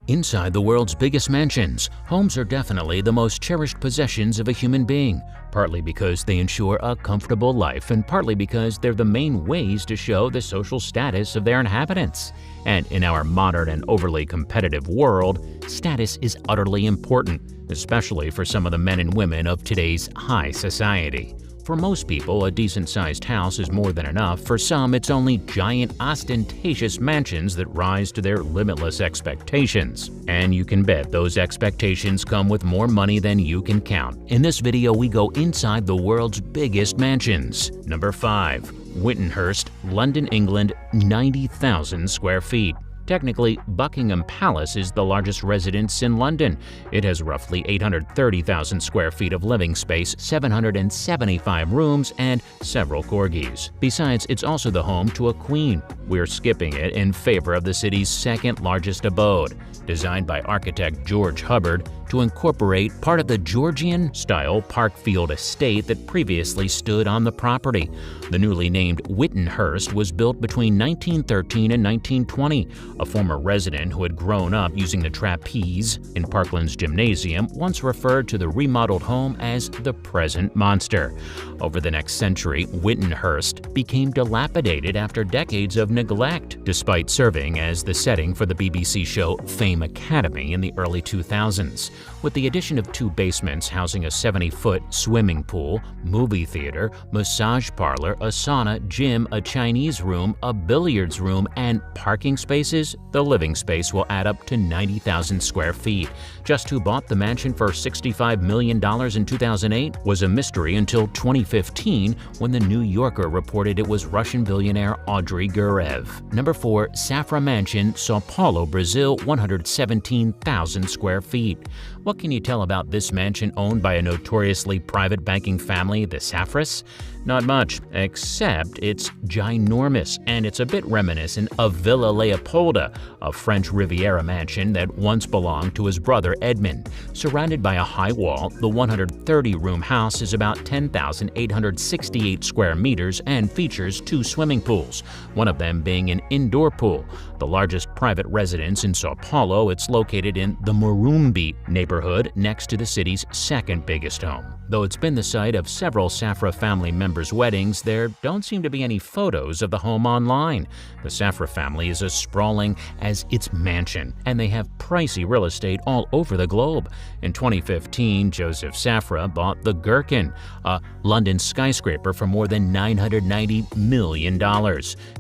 Inside the world's biggest mansions, homes are definitely the most cherished possessions of a human being, partly because they ensure a comfortable life and partly because they're the main ways to show the social status of their inhabitants. And in our modern and overly competitive world, status is utterly important, especially for some of the men and women of today's high society. For most people, a decent-sized house is more than enough. For some, it's only giant, ostentatious mansions that rise to their limitless expectations. And you can bet those expectations come with more money than you can count. In this video, we go inside the world's biggest mansions. Number 5. Wittenhurst, London, England, 90,000 square feet. Technically, Buckingham Palace is the largest residence in London. It has roughly 830,000 square feet of living space, 775 rooms, and several corgis. Besides, it's also the home to a queen. We're skipping it in favor of the city's second largest abode, designed by architect George Hubbard to incorporate part of the Georgian-style Parkfield estate that previously stood on the property. The newly named Wittenhurst was built between 1913 and 1920. A former resident who had grown up using the trapeze in Parkland's gymnasium once referred to the remodeled home as the present monster. Over the next century, Wittenhurst became dilapidated after decades of neglect, despite serving as the setting for the BBC show Fame Academy in the early 2000s. With the addition of 2 basements housing a 70-foot swimming pool, movie theater, massage parlor, a sauna, gym, a Chinese room, a billiards room, and parking spaces, the living space will add up to 90,000 square feet. Just who bought the mansion for $65 million in 2008 was a mystery until 2015, when the New Yorker reported it was Russian billionaire Audrey Gurev. Number 4. Safra Mansion, Sao Paulo, Brazil, 117,000 square feet. What can you tell about this mansion owned by a notoriously private banking family, the Safras? Not much, except it's ginormous, and it's a bit reminiscent of Villa Leopolda, a French Riviera mansion that once belonged to his brother Edmond. Surrounded by a high wall, the 130-room house is about 10,868 square meters and features 2 swimming pools, one of them being an indoor pool. The largest private residence in Sao Paulo, it's located in the Morumbi neighborhood next to the city's second biggest home. Though it's been the site of several Safra family members' weddings, there don't seem to be any photos of the home online. The Safra family is as sprawling as its mansion, and they have pricey real estate all over the globe. In 2015, Joseph Safra bought the Gherkin, a London skyscraper, for more than $990 million.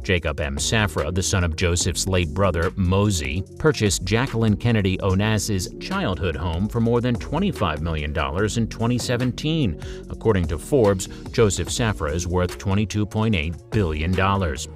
Jacob M. Safra, the son of Joseph's late brother Mosey, purchased Jacqueline Kennedy Onas's childhood home for more than $25 million in 2017. According to Forbes, Joseph Safra is worth $22.8 billion,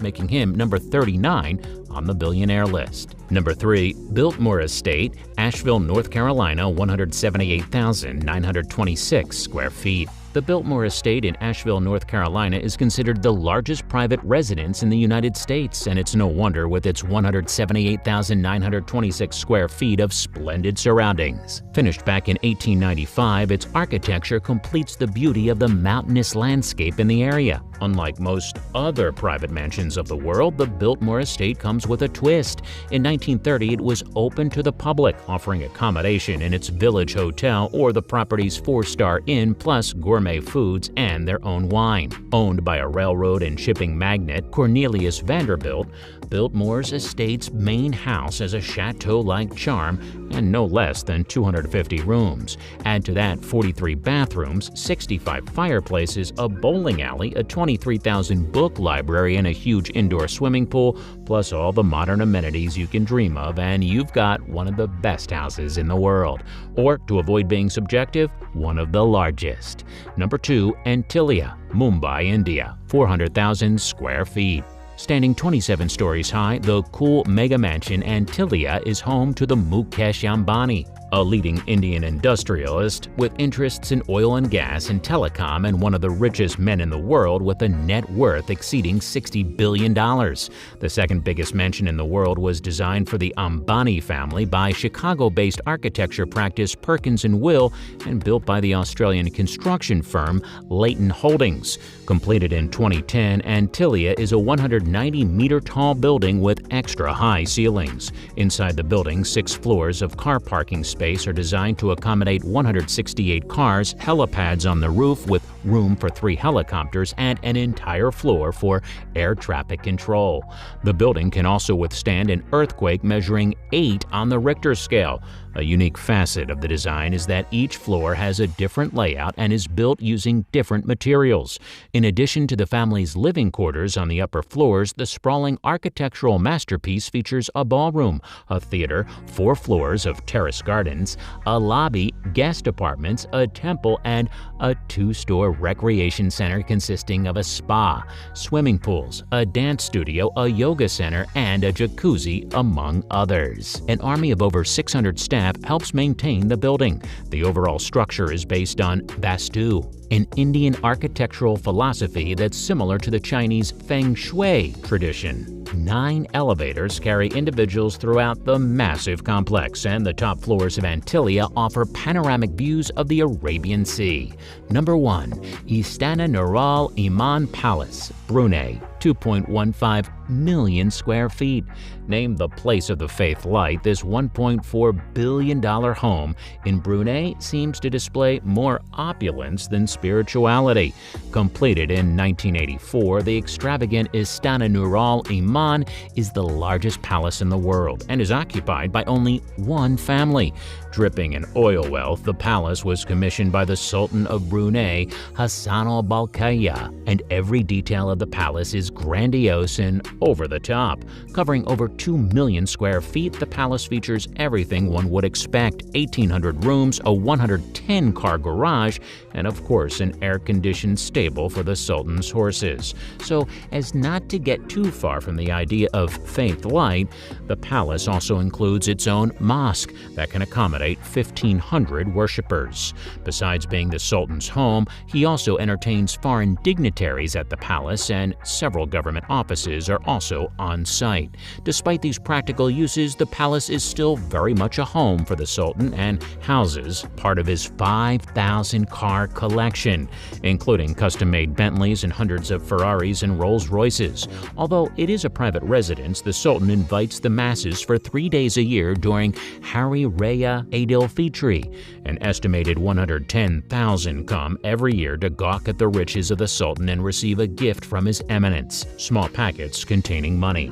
making him number 39 on the billionaire list. Number 3. Biltmore Estate, Asheville, North Carolina, 178,926 square feet. The Biltmore Estate in Asheville, North Carolina is considered the largest private residence in the United States, and it's no wonder with its 178,926 square feet of splendid surroundings. Finished back in 1895, its architecture completes the beauty of the mountainous landscape in the area. Unlike most other private mansions of the world, the Biltmore Estate comes with a twist. In 1930, it was open to the public, offering accommodation in its Village Hotel or the property's 4-star inn, plus gourmet foods and their own wine. Owned by a railroad and shipping magnate, Cornelius Vanderbilt, Biltmore's estate's main house has a chateau-like charm and no less than 250 rooms. Add to that 43 bathrooms, 65 fireplaces, a bowling alley, a 23,000-book library, and a huge indoor swimming pool, plus all the modern amenities you can dream of, and you've got one of the best houses in the world. Or, to avoid being subjective, one of the largest. Number 2. Antilia, Mumbai, India, 400,000 square feet. Standing 27 stories high, the cool mega mansion Antilia is home to the Mukesh Ambani. a leading Indian industrialist with interests in oil and gas and telecom, and one of the richest men in the world with a net worth exceeding $60 billion. The second biggest mansion in the world was designed for the Ambani family by Chicago-based architecture practice Perkins & Will and built by the Australian construction firm Leighton Holdings. Completed in 2010, Antilia is a 190-meter-tall building with extra-high ceilings. Inside the building, 6 floors of car parking space are designed to accommodate 168 cars, helipads on the roof with room for 3 helicopters, and an entire floor for air traffic control. The building can also withstand an earthquake measuring 8 on the Richter scale. A unique facet of the design is that each floor has a different layout and is built using different materials. In addition to the family's living quarters on the upper floors, the sprawling architectural masterpiece features a ballroom, a theater, 4 floors of terrace gardens, a lobby, guest apartments, a temple, and a 2-store recreation center consisting of a spa, swimming pools, a dance studio, a yoga center, and a jacuzzi, among others. An army of over 600 staff helps maintain the building. The overall structure is based on Vastu, an Indian architectural philosophy that's similar to the Chinese Feng Shui tradition. 9 elevators carry individuals throughout the massive complex, and the top floors of Antilia offer panoramic views of the Arabian Sea. Number 1. Istana Nurul Iman Palace, Brunei, 2.15 million square feet. Named the Place of the Faith Light, this $1.4 billion home in Brunei seems to display more opulence than spirituality. Completed in 1984, the extravagant Istana Nurul Iman is the largest palace in the world and is occupied by only one family. Dripping in oil wealth, the palace was commissioned by the Sultan of Brunei, Hassan al-Bolkiah, and every detail of the palace is grandiose and over the top. Covering over 2 million square feet, the palace features everything one would expect: 1,800 rooms, a 110-car garage, and of course an air-conditioned stable for the Sultan's horses. So, as not to get too far from the idea of faith light, the palace also includes its own mosque that can accommodate 1,500 worshippers. Besides being the Sultan's home, he also entertains foreign dignitaries at the palace, and several government offices are also on site. Despite these practical uses, the palace is still very much a home for the Sultan and houses part of his 5,000-car collection, including custom-made Bentleys and hundreds of Ferraris and Rolls-Royces. Although it is a private residence, the Sultan invites the masses for 3 days a year during Hari Raya Aidil Fitri. An estimated 110,000 come every year to gawk at the riches of the Sultan and receive a gift from His Eminence, small packets containing money.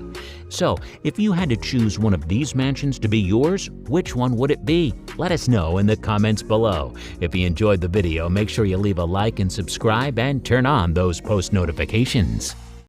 So, if you had to choose one of these mansions to be yours, which one would it be? Let us know in the comments below. If you enjoyed the video, make sure you leave a like and subscribe and turn on those post notifications.